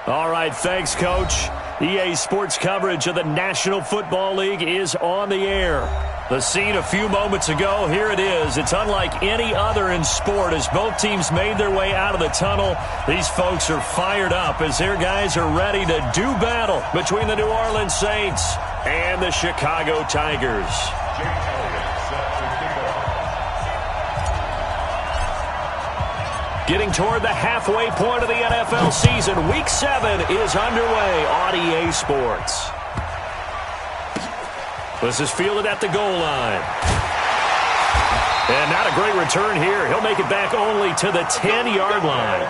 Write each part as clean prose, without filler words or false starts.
All right, thanks, Coach. EA Sports coverage of the National Football League is on the air. The scene a few moments ago, here it is. It's unlike any other in sport as both teams made their way out of the tunnel. These folks are fired up as their guys are ready to do battle between the New Orleans Saints and the Chicago Tigers. Getting toward the halfway point of the NFL season, Week 7 is underway on EA Sports. This is fielded at the goal line. And not a great return here. He'll make it back only to the 10-yard line.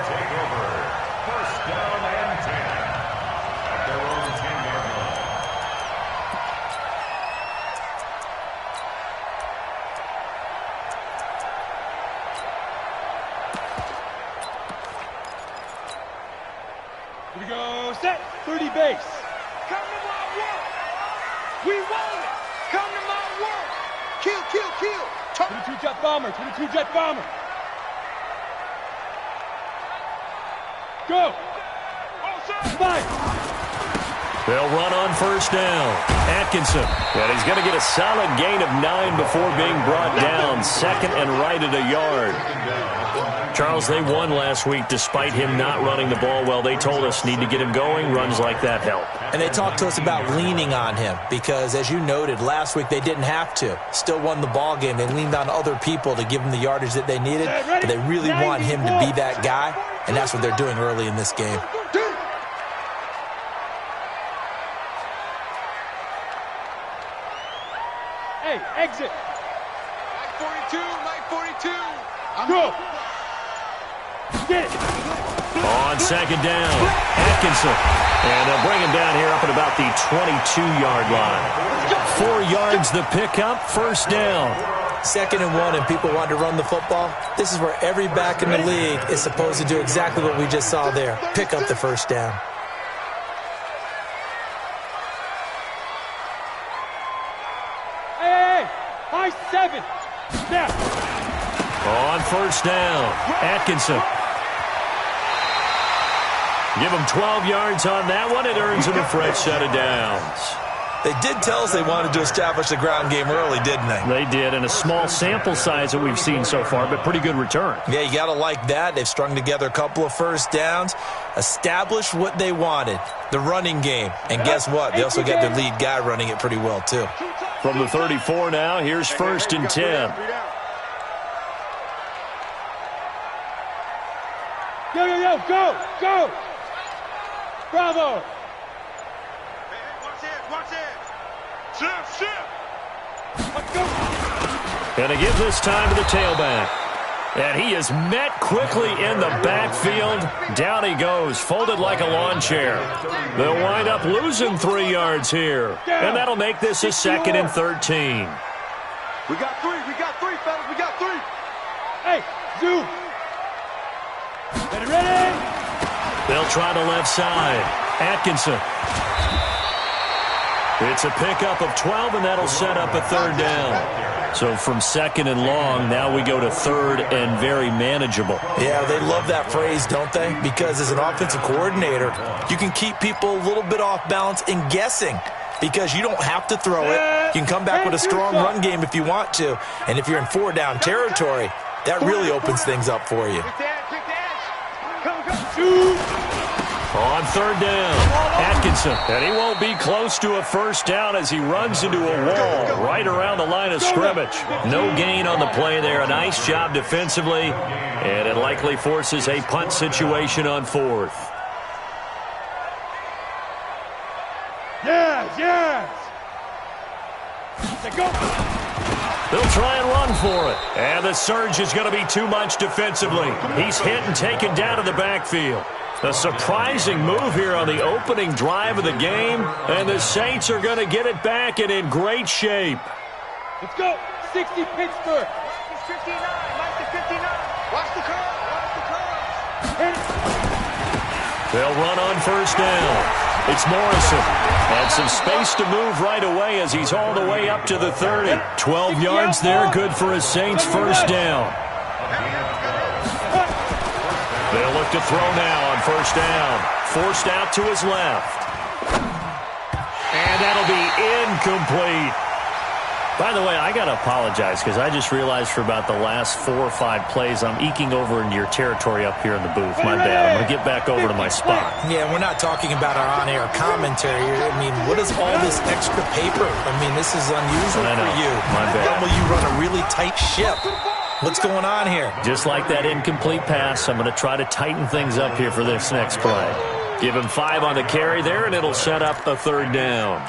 First down and 10 at their own 10-yard line. Here we go, set, 30 base. Come to my work. We want it. Come to my work. Kill, kill, kill. 22 jet bomber, 22 jet bomber. Go. Fight. They'll run on first down. Atkinson. And he's going to get a solid gain of 9 before being brought down. Second and right at a yard. Charles, they won last week despite him not running the ball well. They told us need to get him going. Runs like that help. And they talked to us about leaning on him because, as you noted, last week they didn't have to. Still won the ball game. They leaned on other people to give them the yardage that they needed, but they really want him to be that guy, and that's what they're doing early in this game. Hey, exit. Mike 42, Mike 42. Go. Get it. On second down, Atkinson. And they'll bring him down here up at about the 22-yard line. 4 yards the pickup, first down. 2nd and 1, and people want to run the football. This is where every back in the league is supposed to do exactly what we just saw there. Pick up the first down. Hey, high 7. Snap. On first down, Atkinson. Give him 12 yards on that one. It earns him a fresh set of downs. They did tell us they wanted to establish the ground game early, didn't they? They did, and a small sample size that we've seen so far, but pretty good return. Yeah, you got to like that. They've strung together a couple of first downs, established what they wanted, the running game. And guess what? They also got their lead guy running it pretty well, too. From the 34 now, here's 1st and 10. Yo, yo, yo, go, go. Bravo. Watch it. Shift. Let's go. And to give this time to the tailback. And he is met quickly in the backfield. Down he goes, folded like a lawn chair. They'll wind up losing 3 yards here. And that'll make this a 2nd and 13. We got 3, fellas, we got 3. Hey, zoom. Ready? They'll try the left side. Atkinson. It's a pickup of 12, and that'll set up a 3rd down. So from 2nd and long, now we go to 3rd and very manageable. Yeah, they love that phrase, don't they? Because as an offensive coordinator, you can keep people a little bit off balance and guessing because you don't have to throw it. You can come back with a strong run game if you want to. And if you're in 4-down territory, that really opens things up for you. On 3rd down, Atkinson. And he won't be close to a first down as he runs into a wall right around the line of scrimmage. No gain on the play there. A nice job defensively. And it likely forces a punt situation on 4th. Yes. Go. They'll try and run for it. And the surge is going to be too much defensively. He's hit and taken down to the backfield. A surprising move here on the opening drive of the game. And the Saints are going to get it back and in great shape. Let's go. 60 Pittsburgh. Mike 59. Mike 59. Watch the curve. They'll run on first down. It's Morrison. And some space to move right away as he's all the way up to the 30. 12 yards there, good for a Saints first down. They'll look to throw now on first down. Forced out to his left. And that'll be incomplete. By the way, I got to apologize because I just realized for about the last 4 or 5 plays, I'm eking over into your territory up here in the booth. My bad. I'm going to get back over to my spot. Yeah, we're not talking about our on-air commentary here. I mean, what is all this extra paper? I mean, this is unusual for you. My bad. Normally you run a really tight ship. What's going on here? Just like that incomplete pass, I'm going to try to tighten things up here for this next play. Give him 5 on the carry there, and it'll set up a third down.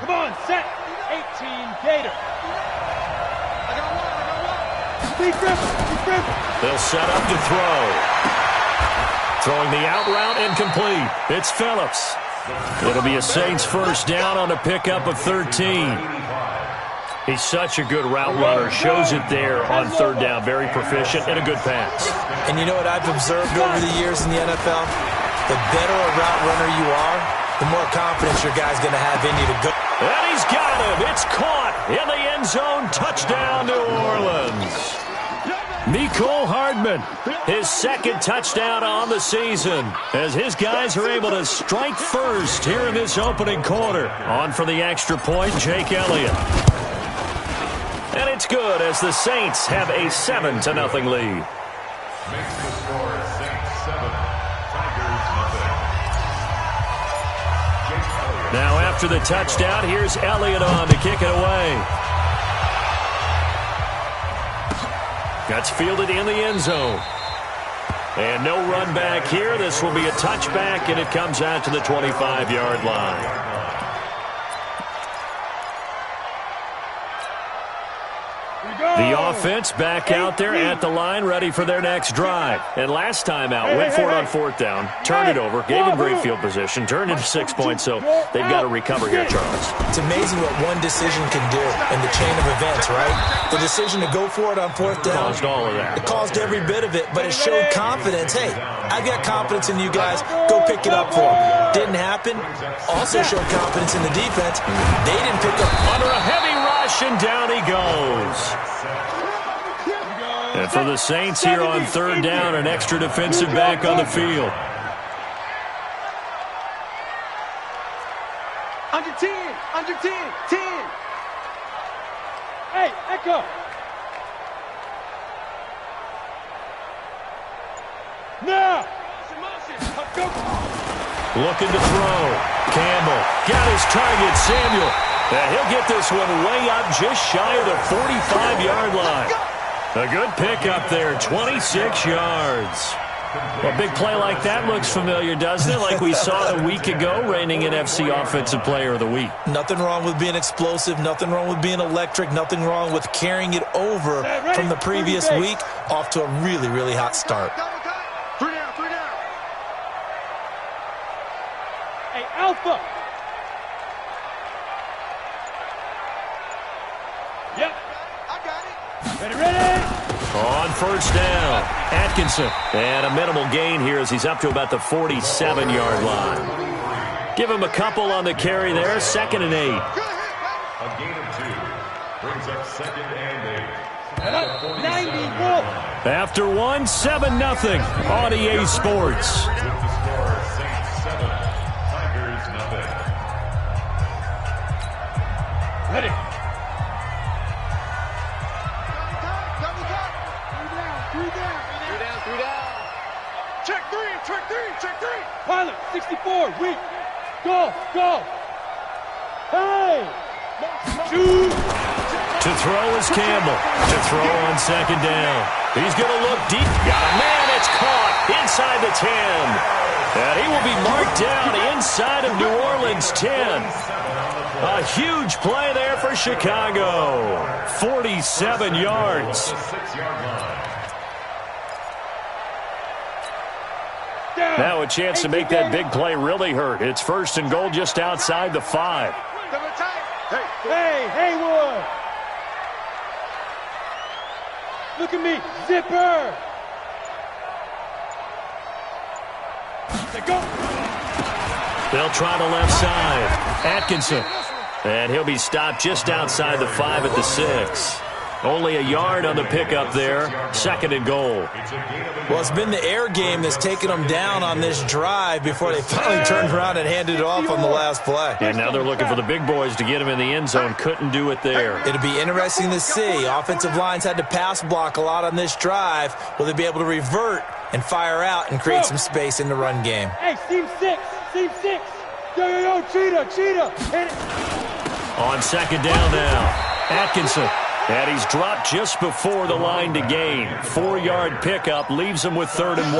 Come on, set. 18 Gator. I got one. Big grip. They'll set up to throw. Throwing the out route incomplete. It's Phillips. It'll be a Saints first down on a pickup of 13. He's such a good route runner. Shows it there on third down. Very proficient and a good pass. And you know what I've observed over the years in the NFL? The better a route runner you are, the more confidence your guy's going to have in you to go. And he's got him. It's caught in the end zone. Touchdown, New Orleans. Mecole Hardman, his second touchdown on the season, as his guys are able to strike first here in this opening quarter. On for the extra point, Jake Elliott. And it's good as the Saints have a 7-0 lead. Makes the score Saints 7, Tigers nothing. Now after the touchdown, here's Elliott on to kick it away. That's fielded in the end zone. And no run back here. This will be a touchback, and it comes out to the 25-yard line. The offense back out there at the line, ready for their next drive. And last time out, went for it on fourth down, turned it over, gave him great field position, turned into 6 points, so they've got to recover here, Charles. It's amazing what one decision can do in the chain of events, right? The decision to go for it on fourth down. Caused all of that. It caused every bit of it, but it showed confidence. Hey, I've got confidence in you guys. Go pick it up for them. Didn't happen. Also showed confidence in the defense. They didn't pick up. Under a heavy rush, and down he goes. And for the Saints here on third down, an extra defensive back on the field. Under 10, under 10, 10. Hey, Echo. Now. Go. Looking to throw. Campbell got his target, Samuel. And he'll get this one way up just shy of the 45-yard line. A good pickup there, 26 yards. A big play like that looks familiar, doesn't it? Like we saw a week ago, reigning NFC Offensive Player of the Week. Nothing wrong with being explosive, nothing wrong with being electric, nothing wrong with carrying it over from the previous week off to a really, really hot start. 3 down, 3 down. Hey, Alpha. Yep. I got it. Ready. On first down, Atkinson. And a minimal gain here as he's up to about the 47-yard line. Give him a couple on the carry there, 2nd and 8. A gain of 2 brings up 2nd and 8. 91. After one, 7-0 on EA Sports. With the score, Saints 7, Tigers nothing. Ready. Check three. Pilot, 64, weak. Go. Hey. Shoot. To throw is Campbell. To throw on 2nd down. He's going to look deep. Got a man. It's caught inside the 10. And he will be marked down inside of New Orleans 10. A huge play there for Chicago. 47 yards. 6-yard line. Now a chance to make that big play really hurt. It's 1st and goal just outside the 5. Hey, Haywood. Look at me. Zipper. Go. They'll try the left side. Atkinson. And he'll be stopped just outside the 5 at the 6. Only a yard on the pickup there. 2nd and goal. Well, it's been the air game that's taken them down on this drive before they finally turned around and handed it off on the last play. And now they're looking for the big boys to get him in the end zone. Couldn't do it there. It'll be interesting to see. Offensive lines had to pass block a lot on this drive. Will they be able to revert and fire out and create some space in the run game? Hey, seam 6. Seam 6. Yo, cheetah. Hit it. On 2nd down now. Atkinson. And he's dropped just before the line to gain. 4-yard pickup leaves him with 3rd and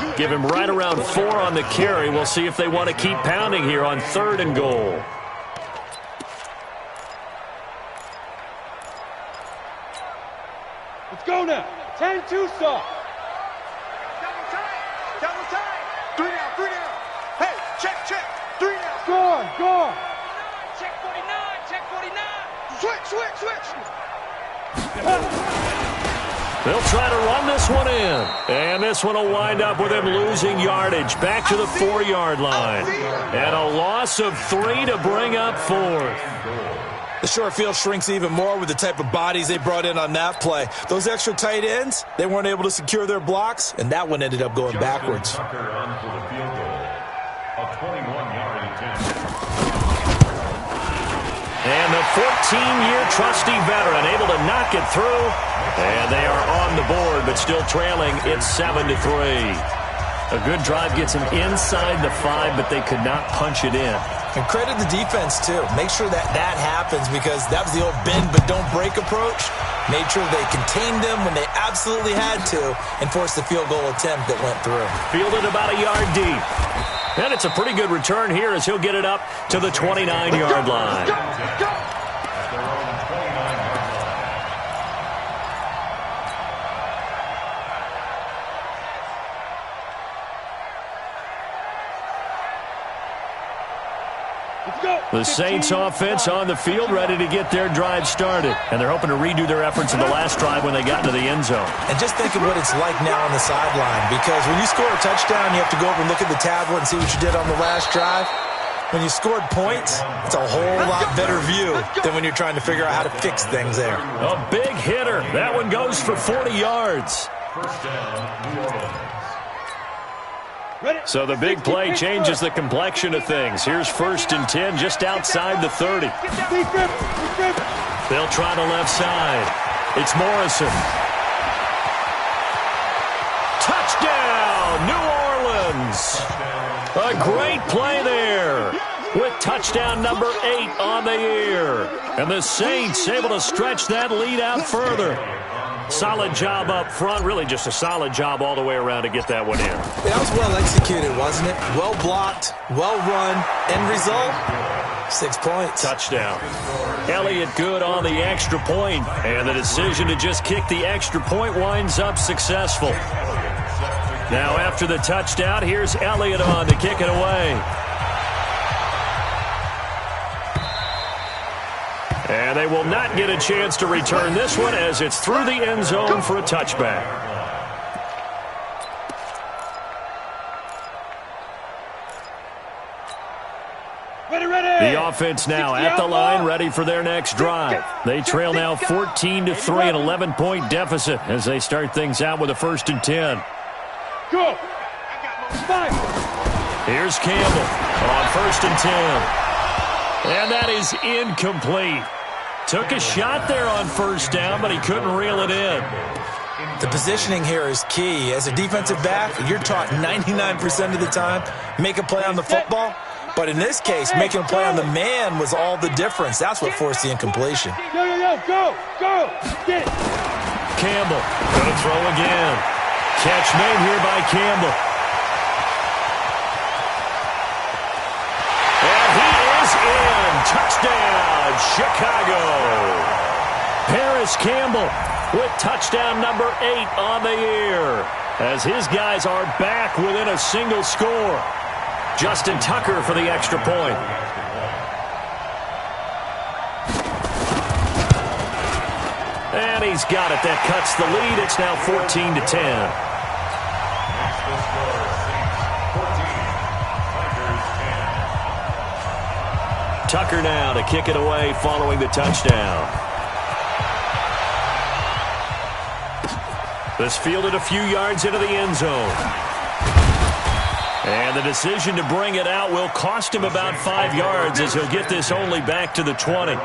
1. Give him right around 4 on the carry. We'll see if they want to keep pounding here on 3rd and goal. Let's go now. 10-2 soft. Double time. 3 down. Hey, check. 3 down. Score. Check 49. Switch. They'll try to run this one in. And this one will wind up with him losing yardage. Back to the 4-yard line. And a loss of 3 to bring up 4th. The short field shrinks even more with the type of bodies they brought in on that play. Those extra tight ends, they weren't able to secure their blocks, and that one ended up going backwards. And the 14-year trusty veteran able to knock it through. And they are on the board, but still trailing. It's 7-3. A good drive gets them inside the 5, but they could not punch it in. And credit the defense, too. Make sure that happens, because that was the old bend but don't break approach. Made sure they contained them when they absolutely had to and forced the field goal attempt that went through. Fielded about a yard deep. And it's a pretty good return here as he'll get it up to the 29-yard line. Go. The Saints offense on the field, ready to get their drive started. And they're hoping to redo their efforts in the last drive when they got into the end zone. And just think of what it's like now on the sideline, because when you score a touchdown, you have to go over and look at the tablet and see what you did on the last drive. When you scored points, it's a whole lot better view than when you're trying to figure out how to fix things there. A big hitter. That one goes for 40 yards. First down, New Orleans. So the big play changes the complexion of things. Here's 1st and 10 just outside the 30. They'll try the left side. It's Morrison. Touchdown, New Orleans. A great play there with touchdown number 8 on the year. And the Saints able to stretch that lead out further. Solid job up front, really just a solid job all the way around to get that one in. That was well executed, wasn't it? Well blocked, well run. End result, 6 points. Touchdown. Elliott good on the extra point, and the decision to just kick the extra point winds up successful. Now after the touchdown, here's Elliott on to kick it away. And they will not get a chance to return this one as it's through the end zone for a touchback. The offense now at the line, ready for their next drive. They trail now 14-3, an 11-point deficit as they start things out with a 1st and 10. Go. Here's Campbell on 1st and 10. And that is incomplete. Took a shot there on 1st down, but he couldn't reel it in. The positioning here is key. As a defensive back, you're taught 99% of the time, make a play on the football. But in this case, making a play on the man was all the difference. That's what forced the incompletion. Yo, go. Get it. Campbell gonna throw again. Catch made here by Campbell. And he is in. Touchdown, Chicago. Paris Campbell with touchdown number 8 on the year as his guys are back within a single score. Justin Tucker for the extra point. And he's got it. That cuts the lead. It's now 14-10. Tucker now to kick it away following the touchdown. This fielded a few yards into the end zone. And the decision to bring it out will cost him about 5 yards as he'll get this only back to the 20.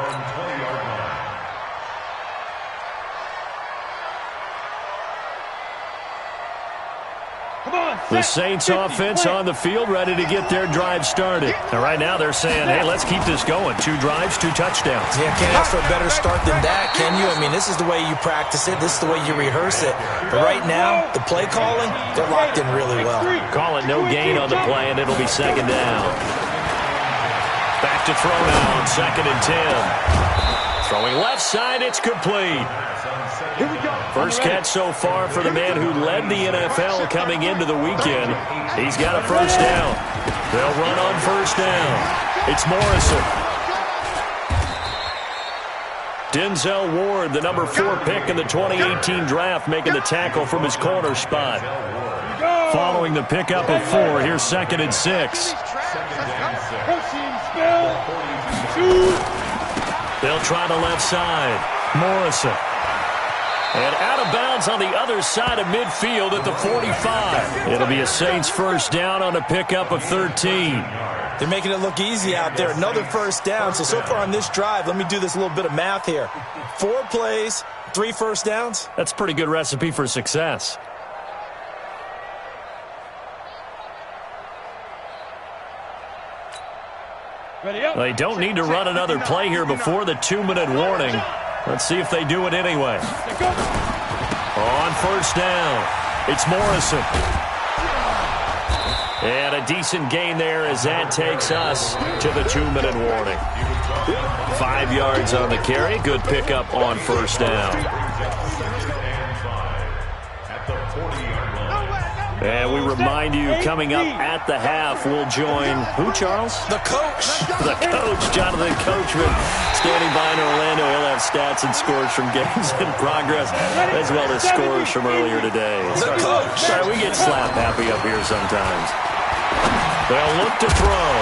The Saints offense on the field ready to get their drive started. And right now they're saying, hey, let's keep this going. 2 drives, 2 touchdowns. Yeah, can't ask for a better start than that, can you? I mean, this is the way you practice it. This is the way you rehearse it. But right now, the play calling, they're locked in really well. Call it no gain on the play, and it'll be 2nd down. Back to throw now on 2nd and 10. Throwing left side, it's complete. First catch so far for the man who led the NFL coming into the weekend. He's got a first down. They'll run on first down. It's Morrison. Denzel Ward, the number 4 pick in the 2018 draft, making the tackle from his corner spot. Following the pickup of 4, here's 2nd and 6. They'll try the left side. Morrison. And out of bounds on the other side of midfield at the 45. It'll be a Saints first down on a pickup of 13. They're making it look easy out there. Another first down. So far on this drive, let me do this little bit of math here. 4 plays, 3 first downs. That's a pretty good recipe for success. They don't need to run another play here before the 2-minute warning. Let's see if they do it anyway. On first down, it's Morrison. And a decent gain there as that takes us to the 2-minute warning. 5 yards on the carry. Good pickup on first down. And we remind you, coming up at the half, we'll join who, Charles? The coach. The coach, Jonathan Coachman, standing by in Orlando. He'll have stats and scores from games in progress, as well as scores from earlier today. The coach. Sorry, we get slap happy up here sometimes. They'll look to throw,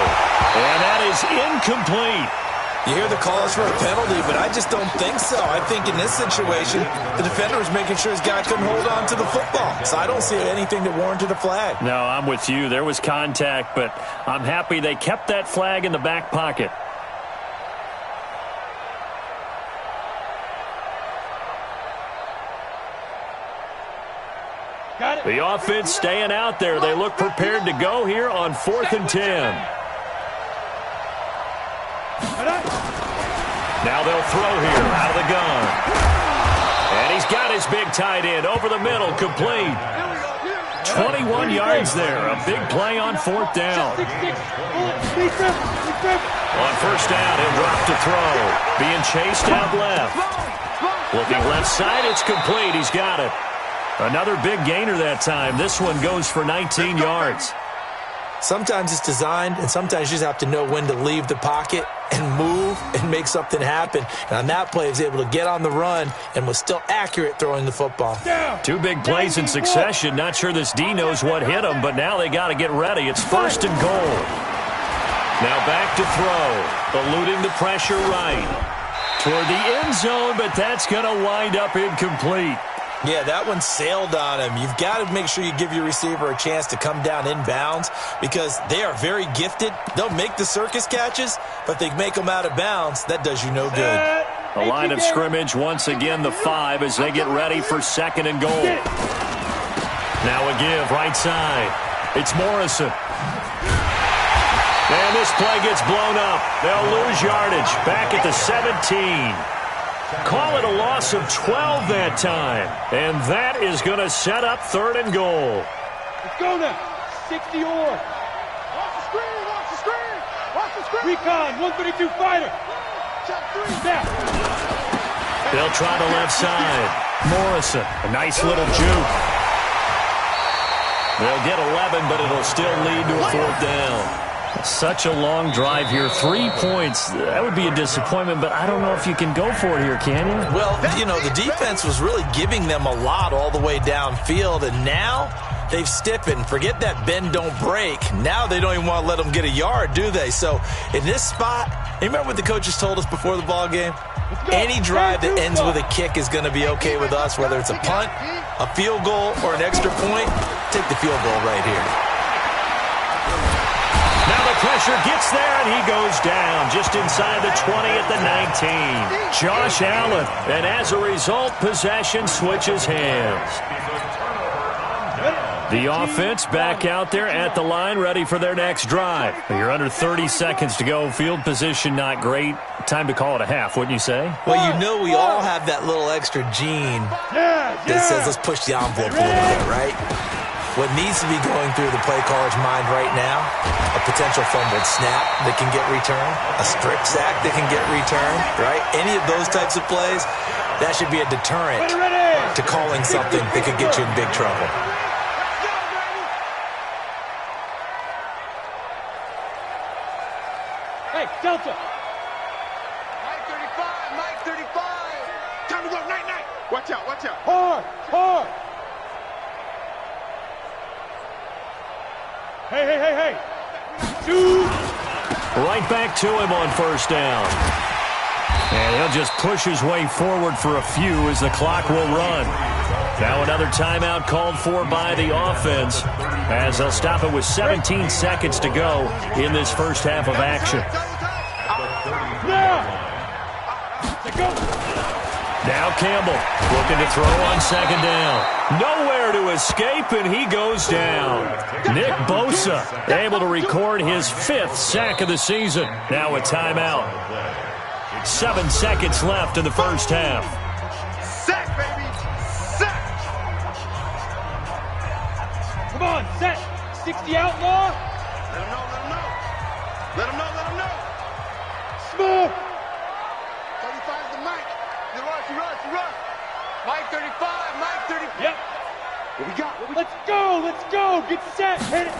and that is incomplete. You hear the calls for a penalty, but I just don't think so. I think in this situation, the defender was making sure his guy couldn't hold on to the football. So I don't see anything that warranted a flag. No, I'm with you. There was contact, but I'm happy they kept that flag in the back pocket. Got it. The offense staying out there. They look prepared to go here on 4th and 10. Now they'll throw here out of the gun. And he's got his big tight end over the middle, complete. 21 yards there. A big play on 4th down. On first down, he'll drop to throw. Being chased out left. Looking left side, it's complete. He's got it. Another big gainer that time. This one goes for 19 yards. Sometimes it's designed, and sometimes you just have to know when to leave the pocket and move and make something happen. And on that play, he was able to get on the run and was still accurate throwing the football. 2 big plays in succession. Not sure this D knows what hit him, but now they got to get ready. It's 1st and goal. Now back to throw. Eluding the pressure right. Toward the end zone, but that's going to wind up incomplete. Yeah, that one sailed on him. You've got to make sure you give your receiver a chance to come down inbounds because they are very gifted. They'll make the circus catches, but they make them out of bounds. That does you no good. The line of scrimmage, once again, the 5 as they get ready for 2nd and goal. Now a give, right side. It's Morrison. And this play gets blown up. They'll lose yardage back at the 17. Call it a loss of 12 that time. And that is going to set up 3rd and goal. Let's go now. 60 or. Watch the screen, watch the screen. Watch the screen. Recon, 132 fighter. Check 3 now. They'll try the left side. Morrison, a nice little juke. They'll get 11, but it'll still lead to a 4th down. Such a long drive here. 3 points. That would be a disappointment, but I don't know if you can go for it here, can you? Well, you know, the defense was really giving them a lot all the way downfield, and now they've stiffened. Forget that bend, don't break. Now they don't even want to let them get a yard, do they? So in this spot, you remember what the coaches told us before the ball game? Any drive that ends with a kick is going to be okay with us, whether it's a punt, a field goal, or an extra point. Take the field goal right here. Now the pressure gets there, and he goes down just inside the 20 at the 19. Josh Allen, and as a result, possession switches hands. The offense back out there at the line, ready for their next drive. You're under 30 seconds to go. Field position not great. Time to call it a half, wouldn't you say? Well, you know we all have that little extra gene that says let's push the envelope a little bit, right? What needs to be going through the play caller's mind right now, a potential fumbled snap that can get returned, a strip sack that can get returned, right? Any of those types of plays, that should be a deterrent to calling something that could get you in big trouble. Hey, Delta. Mike 35, Mike 35. Time to go, night, night. Watch out, watch out. Hard, hard. Hey, hey, hey, hey. Shoot. Right back to him on first down. And he'll just push his way forward for a few as the clock will run. Now another timeout called for by the offense as they'll stop it with 17 seconds to go in this first half of action. Now Campbell looking to throw on second down. Nowhere to escape, and he goes down. Nick Bosa able to record his 5th sack of the season. Now a timeout. 7 seconds left in the first half. Sack, baby. Sack. Come on, set. 60 outlaw. Let him know, let him know. Let him know, let him know. Smoke. 35 is the Mike. You rush, you rush, you rush. Mike 35, Mike 35. Yep. What we got? Let's go, let's go. Get set. Hit it.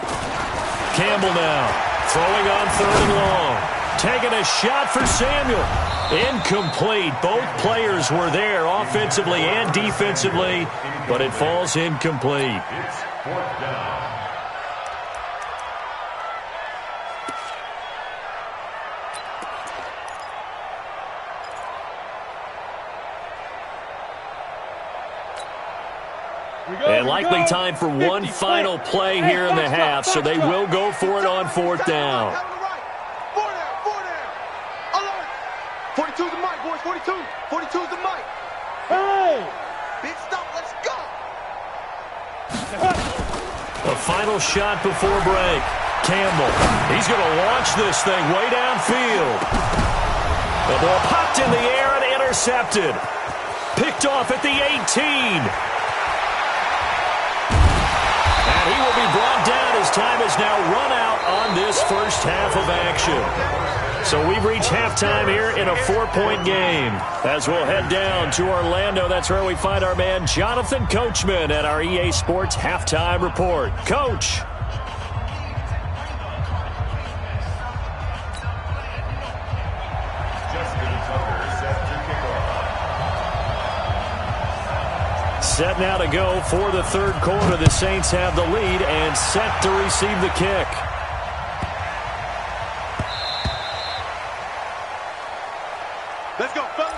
Campbell now throwing on 3rd and long. Taking a shot for Samuel. Incomplete. Both players were there offensively and defensively, but it falls incomplete. It's 4th down. And likely time for one final play here in the half, so they will go for it on 4th down. 4 down. Alert. 42 is the Mike, boys. 42. 42 is the Mike. Hey. Big stop. Let's go. A final shot before break. Campbell, he's going to launch this thing way downfield. The ball popped in the air and intercepted. Picked off at the 18. And he will be brought down as time is now run out on this first half of action. So we've reached halftime here in a 4-point game. As we'll head down to Orlando, that's where we find our man Jonathan Coachman at our EA Sports Halftime Report. Coach. Set now to go for the 3rd quarter. The Saints have the lead and set to receive the kick. Let's go, fellas.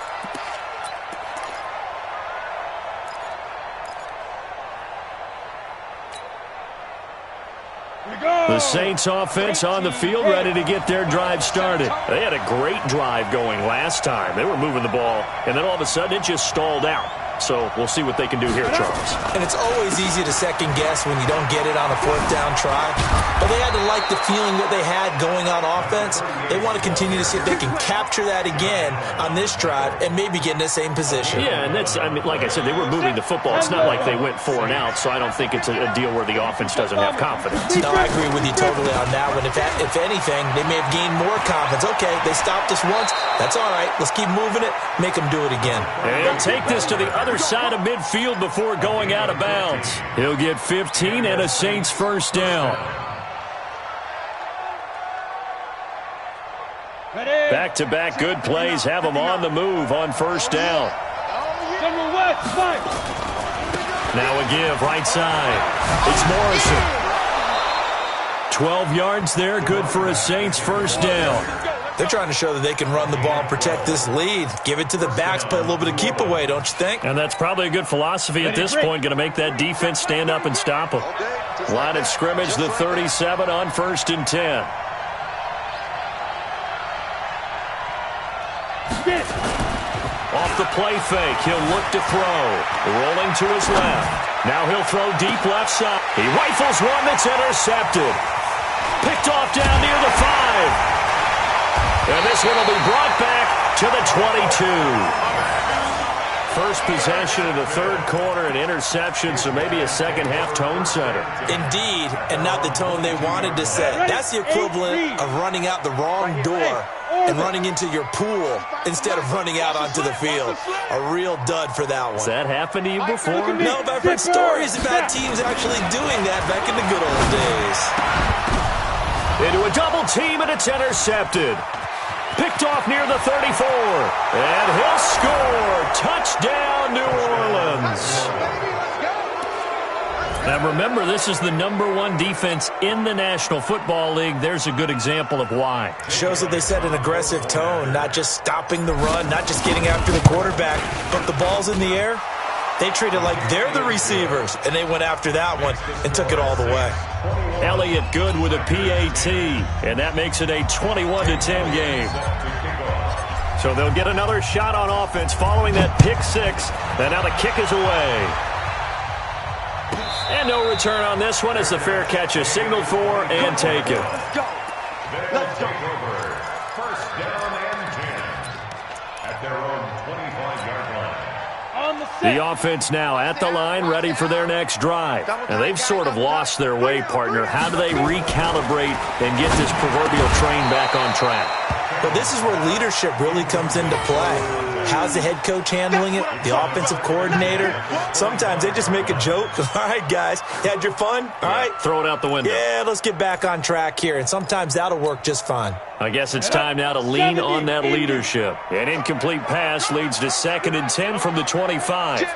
The Saints offense on the field ready to get their drive started. They had a great drive going last time. They were moving the ball, and then all of a sudden it just stalled out. So we'll see what they can do here, Charles. And it's always easy to second guess when you don't get it on a 4th down try. But they had to like the feeling that they had going on offense. They want to continue to see if they can capture that again on this drive and maybe get in the same position. Yeah, and that's, I mean, like I said, they were moving the football. It's not like they went 4 and out, so I don't think it's a deal where the offense doesn't have confidence. No, I agree with you totally on that one. If anything, they may have gained more confidence. Okay, they stopped us once. That's all right. Let's keep moving it. Make them do it again. And take this to the other side of midfield before going out of bounds. He'll get 15 and a Saints first down. Back-to-back good plays have them on the move on first down. Now a give right side. It's Morrison. 12 yards there, good for a Saints first down. They're trying to show that they can run the ball and protect this lead. Give it to the backs, play a little bit of keep away, don't you think? And that's probably a good philosophy at this point, going to make that defense stand up and stop them. Line of scrimmage, the 37 on 1st and 10. Off the play fake, he'll look to throw. Rolling to his left. Now he'll throw deep left side. He rifles one that's intercepted. Picked off down near the 5. And this one will be brought back to the 22. First possession of the third quarter, an interception, so maybe a second-half tone setter. Indeed, and not the tone they wanted to set. That's the equivalent of running out the wrong door and running into your pool instead of running out onto the field. A real dud for that one. Has that happened to you before? No, but I've heard stories about teams actually doing that back in the good old days. Into a double team, and it's intercepted. Picked off near the 34. And he'll score. Touchdown, New Orleans. Now remember, this is the #1 defense in the National Football League. There's a good example of why. Shows that they set an aggressive tone, not just stopping the run, not just getting after the quarterback, but the ball's in the air. They treat it like they're the receivers, and they went after that one and took it all the way. Elliott Good with a PAT, and that makes it a 21-10 game. So they'll get another shot on offense following that pick six, and now the kick is away. And no return on this one as the fair catch is signaled for and taken. Let's go. First down and 10 at their own 25-yard line. The offense now at the line, ready for their next drive. And they've sort of lost their way, partner. How do they recalibrate and get this proverbial train back on track? But this is where leadership really comes into play. How's the head coach handling it? The offensive coordinator? Sometimes they just make a joke. All right, guys, you had your fun? All right. Throw it out the window. Yeah, let's get back on track here. And sometimes that'll work just fine. I guess it's time now to lean on that leadership. An incomplete pass leads to 2nd and 10 from the 25. Jim.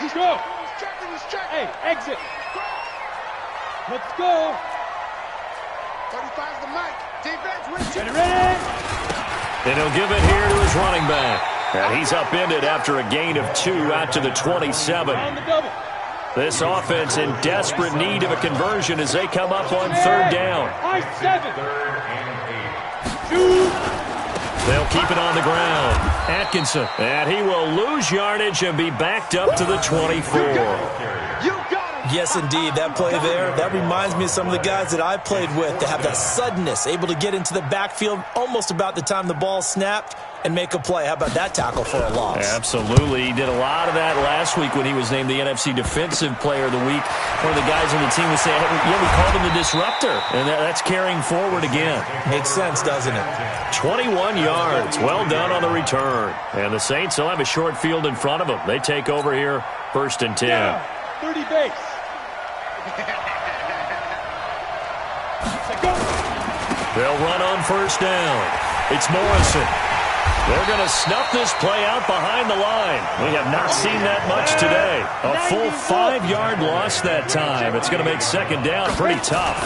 Let's go. He's checking. Hey, exit. Let's go. 35's the mic. Defense, win. Ready? And he'll give it here to his running back. And he's upended after a gain of 2 out to the 27. On the double. This offense in desperate need of a conversion as they come up on 3rd down. High 7. 3rd and 8. Shoot. They'll keep it on the ground. Atkinson. And he will lose yardage and be backed up to the 24. You got him. Yes, indeed. That play there, that reminds me of some of the guys that I played with that have that suddenness, able to get into the backfield almost about the time the ball snapped and make a play. How about that tackle for a loss? Absolutely. He did a lot of that last week when he was named the NFC Defensive Player of the Week. One of the guys on the team would say, yeah, we called him the disruptor. And that's carrying forward again. Makes sense, doesn't it? 21 yards. Well done on the return. And the Saints will have a short field in front of them. They take over here, 1st and 10. Yeah, 30 base. They'll run on 1st down. It's Morrison. They're going to snuff this play out behind the line. We have not seen that much today. A full 5-yard loss that time. It's going to make 2nd down pretty tough.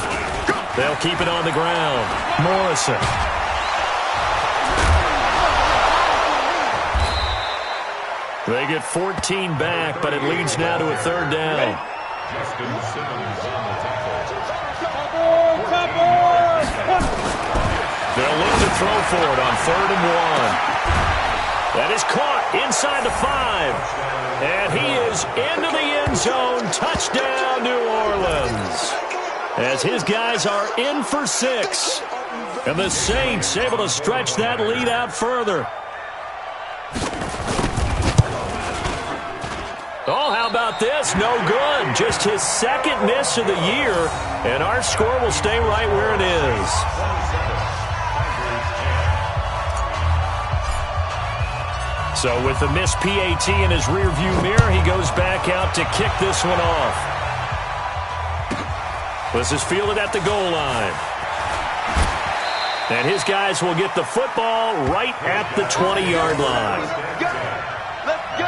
They'll keep it on the ground. Morrison. They get 14 back, but it leads now to a 3rd down. Justin Simmons on the tackle. They'll look to throw for it on 3rd and 1. That is caught inside the 5. And he is into the end zone. Touchdown, New Orleans. As his guys are in for 6. And the Saints able to stretch that lead out further. Oh, how about this? No good. Just his 2nd miss of the year. And our score will stay right where it is. So with the missed PAT in his rearview mirror, he goes back out to kick this one off. This is fielded at the goal line. And his guys will get the football right at the 20-yard line. Let's go.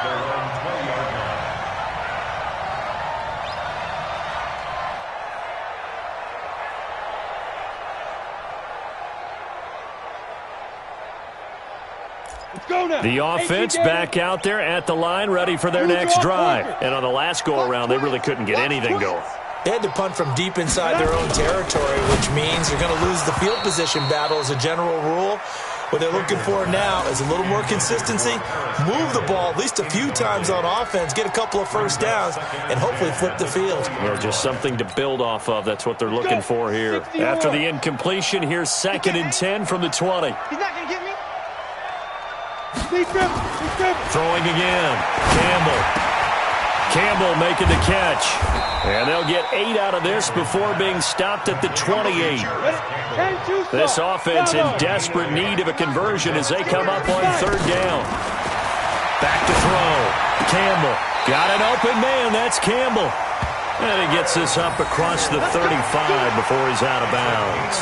The offense back out there at the line, ready for their next drive. And on the last go-around, they really couldn't get anything going. They had to punt from deep inside their own territory, which means you're going to lose the field position battle as a general rule. What they're looking for now is a little more consistency, move the ball at least a few times on offense, get a couple of first downs, and hopefully flip the field. Well, just something to build off of. That's what they're looking for here. After the incompletion, here's 2nd and 10 from the 20. He's not going to get me. Throwing again. Campbell making the catch. And they'll get 8 out of this before being stopped at the 28. This offense in desperate need of a conversion as they come up on 3rd down. Back to throw. Campbell. Got an open man. That's Campbell. And he gets this up across the 35 before he's out of bounds.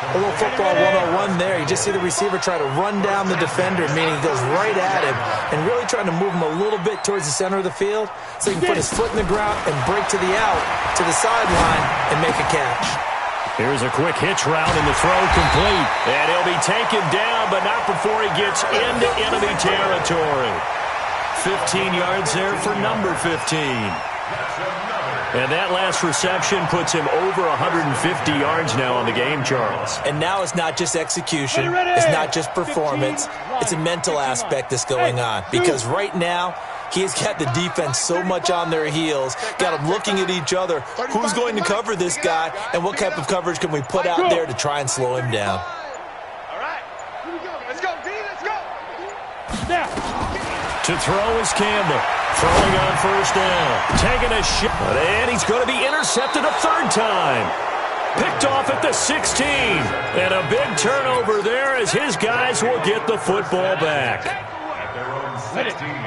A little football 101 there. You just see the receiver try to run down the defender, meaning he goes right at him and really trying to move him a little bit towards the center of the field so he can put his foot in the ground and break to the out, to the sideline, and make a catch. Here's a quick hitch route and the throw complete. And he'll be taken down, but not before he gets into enemy territory. 15 yards there for number 15. And that last reception puts him over 150 yards now on the game, Charles. And now it's not just execution. It's not just performance. It's a mental aspect that's going on. Because right now, he has got the defense so much on their heels, got them looking at each other. Who's going to cover this guy, and what type of coverage can we put out there to try and slow him down? All right. Here we go. Let's go, D. Let's go. Now. To throw is Campbell. Throwing on 1st down. Taking a shot. And he's going to be intercepted a 3rd time. Picked off at the 16. And a big turnover there as his guys will get the football back.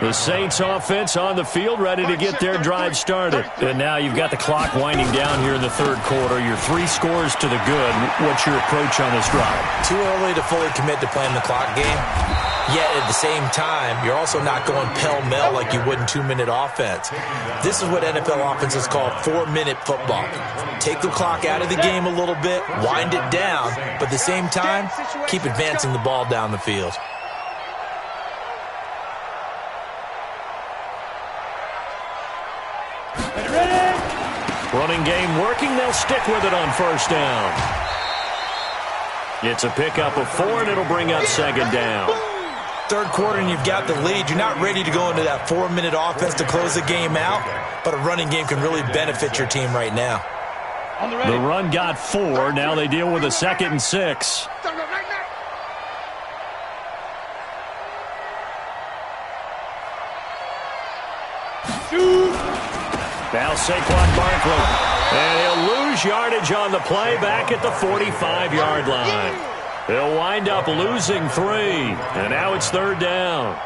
The Saints offense on the field ready to get their drive started. And now you've got the clock winding down here in the 3rd quarter. You're 3 scores to the good. What's your approach on this drive? Too early to fully commit to playing the clock game. Yet at the same time, you're also not going pell-mell like you would in 2-minute offense. This is what NFL offenses call 4-minute football. Take the clock out of the game a little bit, wind it down, but at the same time, keep advancing the ball down the field. Running game working. They'll stick with it on 1st down. It's a pickup of 4, and it'll bring up 2nd down. 3rd quarter and you've got the lead. You're not ready to go into that 4-minute offense to close the game out, but a running game can really benefit your team right now. The run got 4. Now they deal with a 2nd and 6. Now Saquon Barkley. And he'll lose yardage on the play back at the 45-yard line. They'll wind up losing 3. And now it's 3rd down.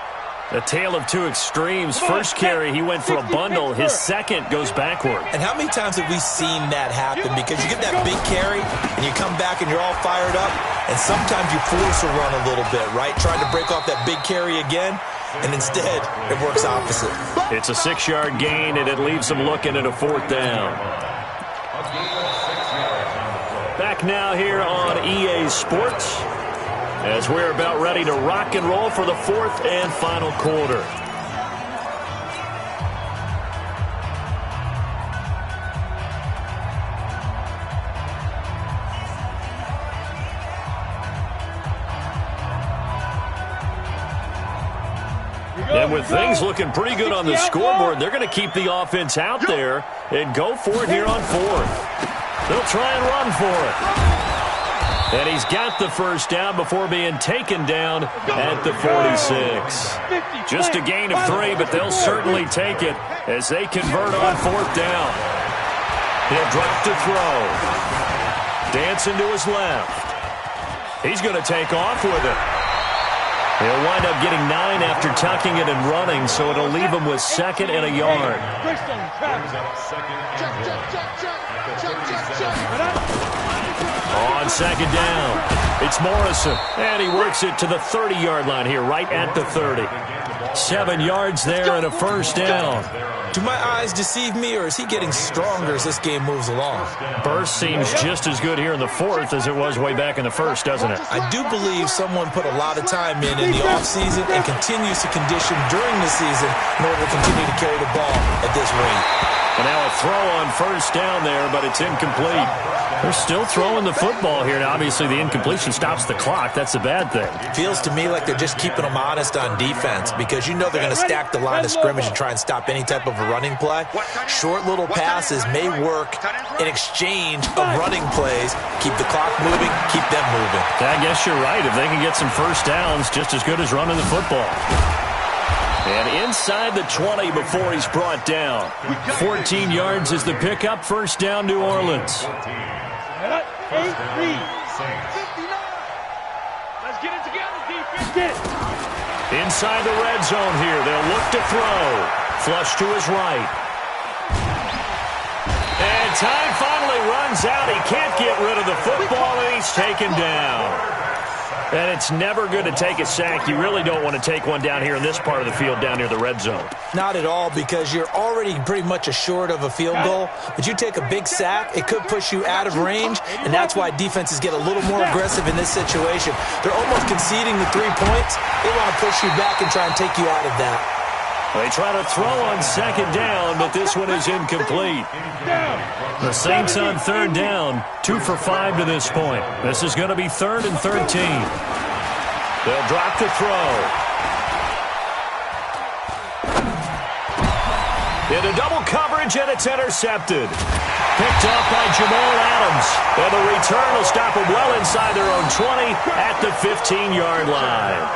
A tale of 2 extremes. First carry, he went for a bundle. His 2nd goes backward. And how many times have we seen that happen? Because you get that big carry, and you come back and you're all fired up, and sometimes you force a run a little bit, right? Trying to break off that big carry again, and instead it works opposite. It's a 6-yard gain, and it leaves them looking at a 4th down. Back now here on EA Sports as we're about ready to rock and roll for the 4th and final quarter. And with things looking pretty good on the scoreboard, they're going to keep the offense out there and go for it here on 4th. They'll try and run for it. And he's got the 1st down before being taken down at the 46. Just a gain of 3, but they'll certainly take it as they convert on 4th down. He'll drop to throw. Dancing to his left. He's going to take off with it. He'll wind up getting 9 after tucking it and running, so it'll leave him with 2nd and a yard. On 2nd down, it's Morrison, and he works it to the 30-yard line here, right at the 30. 7 yards there and a first down. Do my eyes deceive me, or is he getting stronger as this game moves along? Burst seems just as good here in the fourth as it was way back in the first, doesn't it? I do believe someone put a lot of time in the offseason and continues to condition during the season in order to continue to carry the ball at this rate. And now a throw on first down there, but it's incomplete. They're still throwing the football here. Now, obviously, the incompletion stops the clock. That's a bad thing. Feels to me like they're just keeping them honest on defense because you know they're going to stack the line of scrimmage and try and stop any type of a running play. Short little passes may work in exchange of running plays. Keep the clock moving, keep them moving. I guess you're right. If they can get some first downs, just as good as running the football. And inside the 20 before he's brought down. 14 yards is the pickup. First down, New Orleans. 8-3. Let's get it together, defense. Get it. Inside the red zone here. They'll look to throw. Flush to his right. And time finally runs out. He can't get rid of the football, and he's taken down. And it's never good to take a sack. You really don't want to take one down here in this part of the field down near the red zone. Not at all, because you're already pretty much assured of a field goal. But you take a big sack, it could push you out of range, and that's why defenses get a little more aggressive in this situation. They're almost conceding the 3 points. They want to push you back and try and take you out of that. They try to throw on second down, but this one is incomplete. The Saints on third down, 2 for 5 to this point. This is going to be 3rd and 13. They'll drop the throw. Into double coverage, and it's intercepted. Picked off by Jamal Adams. And the return will stop them well inside their own 20 at the 15-yard line.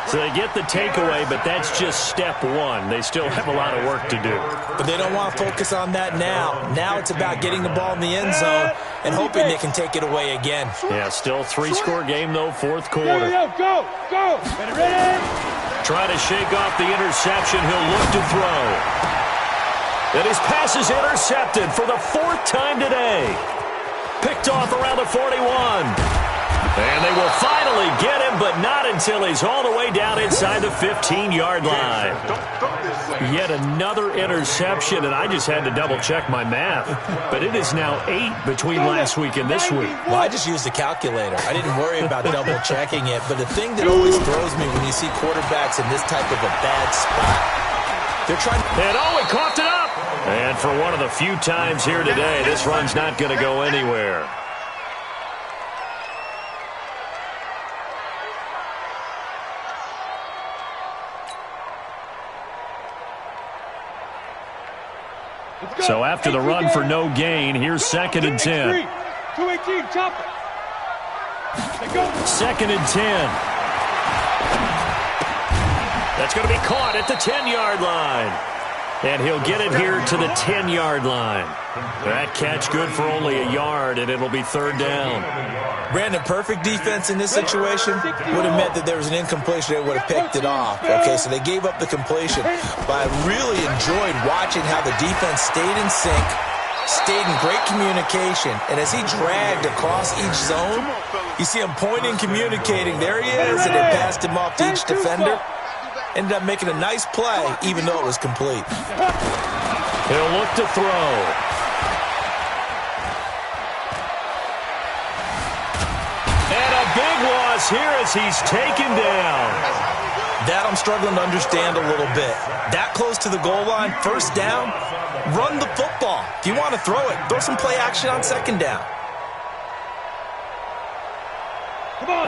So they get the takeaway, but that's just step one. They still have a lot of work to do. But they don't want to focus on that now. Now it's about getting the ball in the end zone and hoping they can take it away again. Yeah, still 3-score game, though, fourth quarter. Go. Ready? Try to shake off the interception. He'll look to throw. And his pass is intercepted for the 4th time today. Picked off around the 41. And they will finally get him, but not until he's all the way down inside the 15-yard line. Yet another interception, and I just had to double-check my math. But it is now 8 between last week and this week. Well, I just used a calculator. I didn't worry about double-checking it. But the thing that always throws me when you see quarterbacks in this type of a bad spot, they're trying to... And he coughed it up! And for one of the few times here today, this run's not going to go anywhere. So after the run for no gain, here's 2nd and 10. 2-18, chop it. 2nd and 10. That's going to be caught at the 10-yard line. And he'll get it here to the 10-yard line. That catch good for only a yard, and it'll be 3rd down. Brandon, perfect defense in this situation would have meant that there was an incompletion. They would have picked it off. Okay, so they gave up the completion. But I really enjoyed watching how the defense stayed in sync, stayed in great communication. And as he dragged across each zone, you see him pointing, communicating. There he is, and it passed him off to each defender. Ended up making a nice play, even though it was complete. He'll look to throw. And a big loss here as he's taken down. That I'm struggling to understand a little bit. That close to the goal line, first down, run the football. If you want to throw it, throw some play action on second down.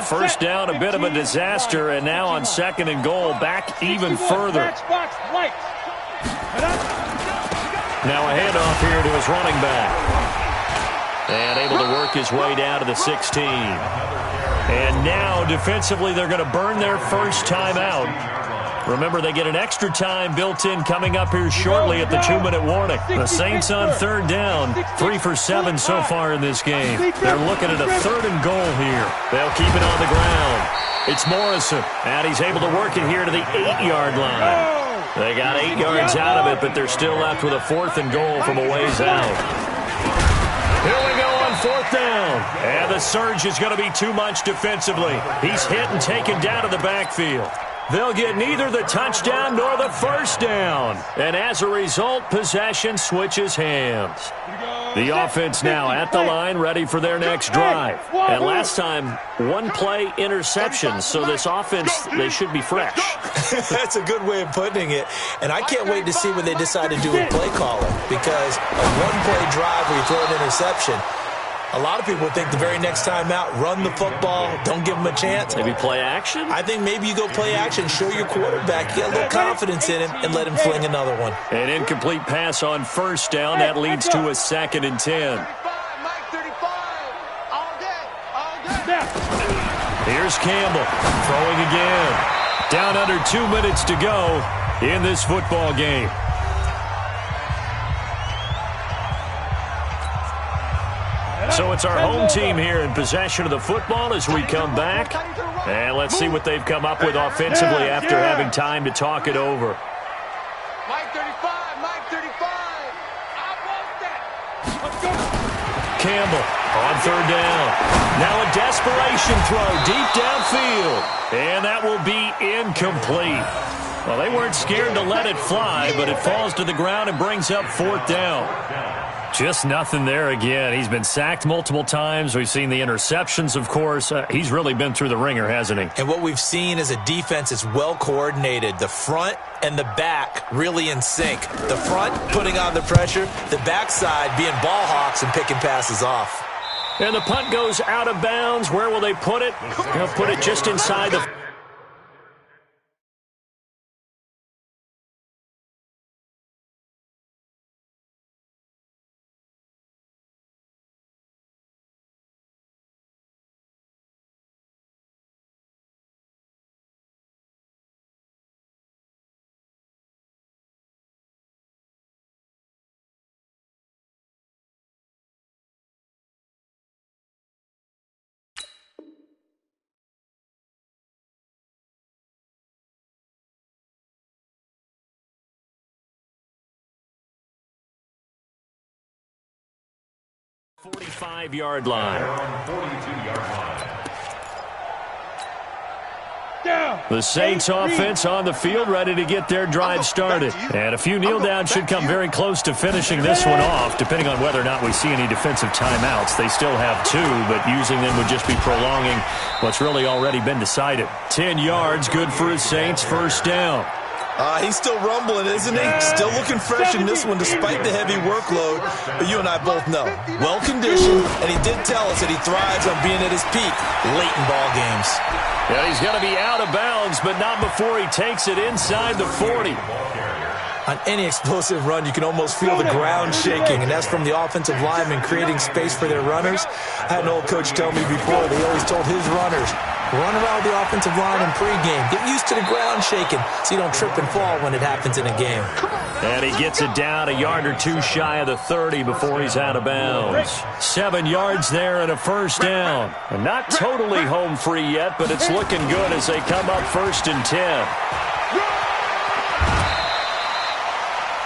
First down, a bit of a disaster, and now on 2nd and goal, back even further. Now a handoff here to his running back. And able to work his way down to the 16. And now, defensively, they're going to burn their first time out. Remember, they get an extra time built in coming up here shortly at the 2-minute warning. The Saints on 3rd down, 3 for 7 so far in this game. They're looking at a 3rd and goal here. They'll keep it on the ground. It's Morrison, and he's able to work it here to the 8-yard line. They got 8 yards out of it, but they're still left with a 4th and goal from a ways out. Here we go on 4th down. And the surge is going to be too much defensively. He's hit and taken down to the backfield. They'll get neither the touchdown nor the first down. And as a result, possession switches hands. The offense now at the line, ready for their next drive. And last time, one-play interception. So this offense, they should be fresh. That's a good way of putting it. And I can't wait to see what they decide to do with play calling. Because a one-play drive where you throw an interception, a lot of people think the very next time out, run the football, don't give them a chance. Maybe play action? I think maybe you go play action, show your quarterback, get a little confidence in him, and let him fling another one. An incomplete pass on first down. That leads to a 2nd and 10. Here's Campbell throwing again. Down under 2 minutes to go in this football game. So it's our home team here in possession of the football as we come back. And let's see what they've come up with offensively after having time to talk it over. Mike 35, Mike 35. I want that. Let's go. Campbell on 3rd down. Now a desperation throw deep downfield. And that will be incomplete. Well, they weren't scared to let it fly, but it falls to the ground and brings up 4th down. Just nothing there again. He's been sacked multiple times. We've seen the interceptions, of course. He's really been through the ringer, hasn't he? And what we've seen is a defense that's well coordinated. The front and the back really in sync. The front putting on the pressure, the backside being ball hawks and picking passes off. And the punt goes out of bounds. Where will they put it? They'll put it just inside the... .45-yard line. The Saints offense on the field, ready to get their drive started. And a few kneel downs should come very close to finishing this one off, depending on whether or not we see any defensive timeouts. They still have 2, but using them would just be prolonging what's really already been decided. 10 yards, good for his Saints, 1st down. He's still rumbling, isn't he? Still looking fresh in this one despite the heavy workload. But you and I both know, well-conditioned, and he did tell us that he thrives on being at his peak late in ball games. Yeah, he's going to be out of bounds, but not before he takes it inside the 40. On any explosive run, you can almost feel the ground shaking, and that's from the offensive linemen creating space for their runners. I had an old coach tell me before, they always told his runners, run around the offensive line in pregame. Get used to the ground shaking so you don't trip and fall when it happens in a game. And he gets it down a yard or 2 shy of the 30 before he's out of bounds. 7 yards there and a 1st down. And not totally home free yet, but it's looking good as they come up 1st and 10.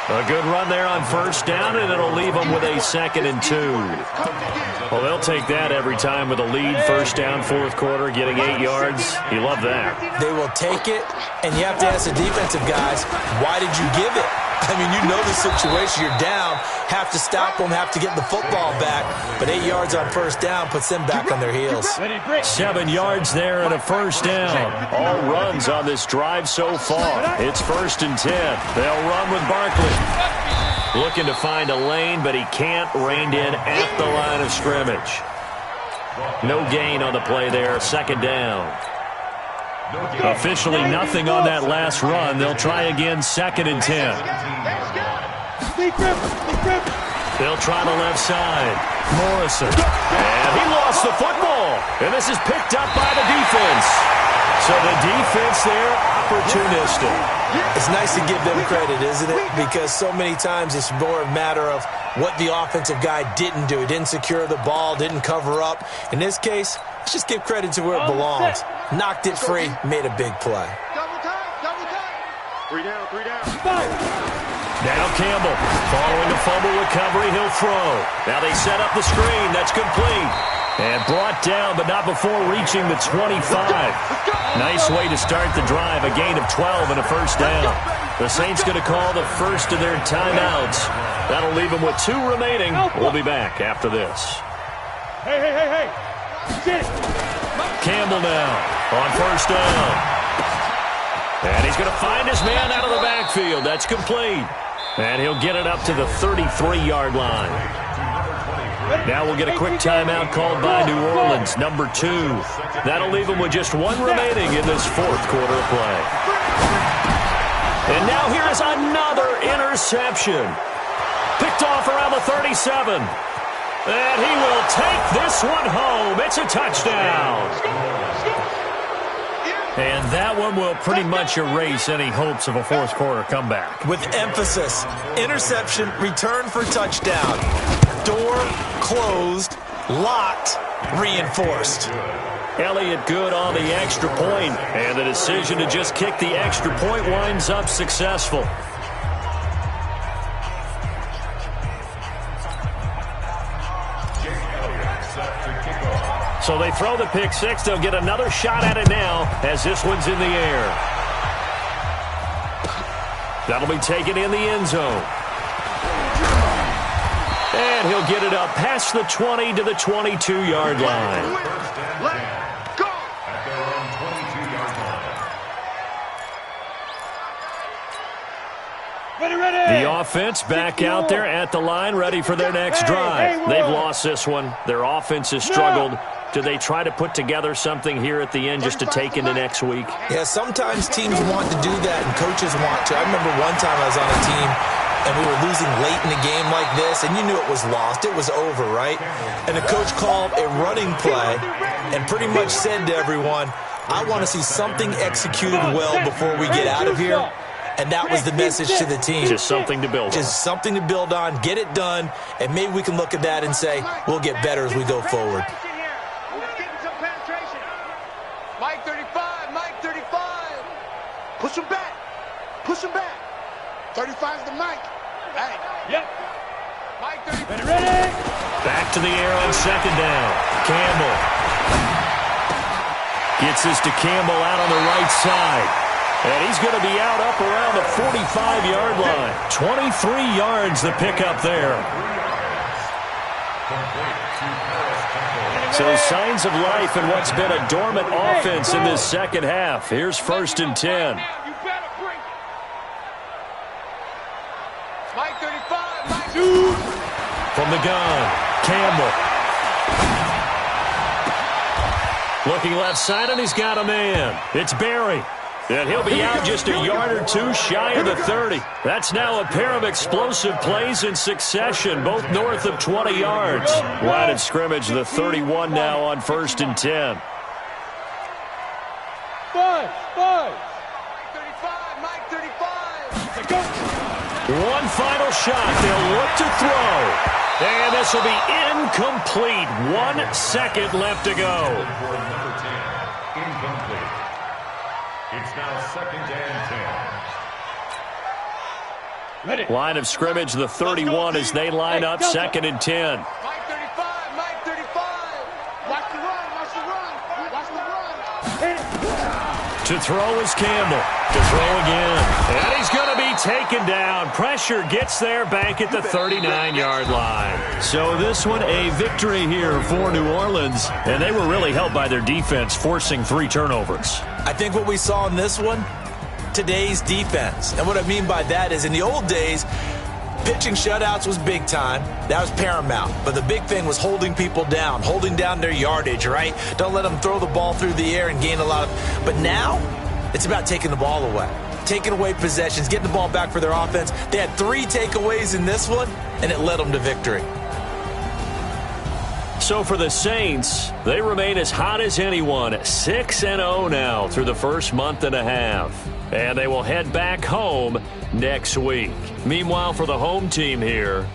A good run there on 1st down, and it'll leave them with a 2nd and 2. Well, they'll take that every time with a lead. 1st down, 4th quarter, getting 8 yards. You love that. They will take it, and you have to ask the defensive guys, why did you give it? I mean, you know the situation. You're down, have to stop them, have to get the football back. But 8 yards on 1st down puts them back on their heels. 7 yards there and a 1st down. All runs on this drive so far. It's 1st and 10. They'll run with Barkley. Looking to find a lane, but he can't. Reined in at the line of scrimmage. No gain on the play there. 2nd down. Officially nothing on that last run. They'll try again, 2nd and 10. They'll try the left side. Morrison. And he lost the football. And this is picked up by the defense. So the defense there, opportunistic. It's nice to give them credit, isn't it? Because so many times it's more a matter of what the offensive guy didn't do. He didn't secure the ball, didn't cover up. In this case, let's just give credit to where it belongs. Knocked it free, made a big play. Double time, double time. 3 down, 3 down. Now Campbell, following a fumble recovery, he'll throw. Now they set up the screen. That's complete. And brought down, but not before reaching the 25. Nice way to start the drive, a gain of 12 and a first down. The Saints going to call the first of their timeouts. That'll leave them with 2 remaining. We'll be back after this. Hey. Campbell now on first down. And he's going to find his man out of the backfield. That's complete. And he'll get it up to the 33-yard line. Now we'll get a quick timeout called by New Orleans, number 2. That'll leave them with just 1 remaining in this fourth quarter of play. And now here is another interception. Picked off around the 37. And he will take this one home. It's a touchdown. And that one will pretty much erase any hopes of a fourth quarter comeback. With emphasis, interception, return for touchdown. Door closed, locked, reinforced. Elliott good on the extra point, and the decision to just kick the extra point winds up successful. So they throw the pick six. They'll get another shot at it now as this one's in the air. That'll be taken in the end zone. And he'll get it up past the 20 to the 22-yard line. Let's go! At their own 22-yard line. Ready. The offense back out there at the line, ready for their next drive. They've lost this one. Their offense has struggled. Do they try to put together something here at the end just to take into next week? Yeah, sometimes teams want to do that and coaches want to. I remember one time I was on a team and we were losing late in a game like this, and you knew it was lost. It was over, right? And the coach called a running play and pretty much said to everyone, I want to see something executed well before we get out of here. And that was the message to the team. Just something to build on. Just something to build on, get it done, and maybe we can look at that and say, we'll get better as we go forward. Mike 35, Mike 35. Push him back. Push him back. 35's the Mike. Hey. Yep. Mike 35. Ready. Back to the air on second down. Campbell. Gets this to Campbell out on the right side. And he's going to be out up around the 45-yard line. 23 yards the pickup there. So signs of life in what's been a dormant offense in this second half. Here's 1st and 10. Mike 35, Mike. From the gun, Campbell. Looking left side, and he's got a man. It's Barry. And he'll be out just a yard or two shy of the 30. That's now a pair of explosive plays in succession, both north of 20 yards. Line of scrimmage, the 31 now on 1st and 10. Five. Mike 35, Mike 35. One final shot. They'll look to throw. And this will be incomplete. 1 second left to go. Number 10, incomplete. It's now 2nd and 10. Ready. Line of scrimmage, the 31 as they line up 2nd and 10. Mike 35, Mike 35. Watch the run, watch the run, watch the run. To throw is Campbell. To throw again. And he's going to be taken down. Pressure gets there back at the 39-yard line. So this one a victory here for New Orleans. And they were really helped by their defense, forcing 3 turnovers. I think what we saw in this one, today's defense. And what I mean by that is in the old days, pitching shutouts was big time. That was paramount. But the big thing was holding people down, holding down their yardage, right? Don't let them throw the ball through the air and gain a lot of... But now, it's about taking the ball away. Taking away possessions, getting the ball back for their offense. They had 3 takeaways in this one, and it led them to victory. So for the Saints, they remain as hot as anyone, 6-0 now through the first month and a half. And they will head back home next week. Meanwhile, for the home team here...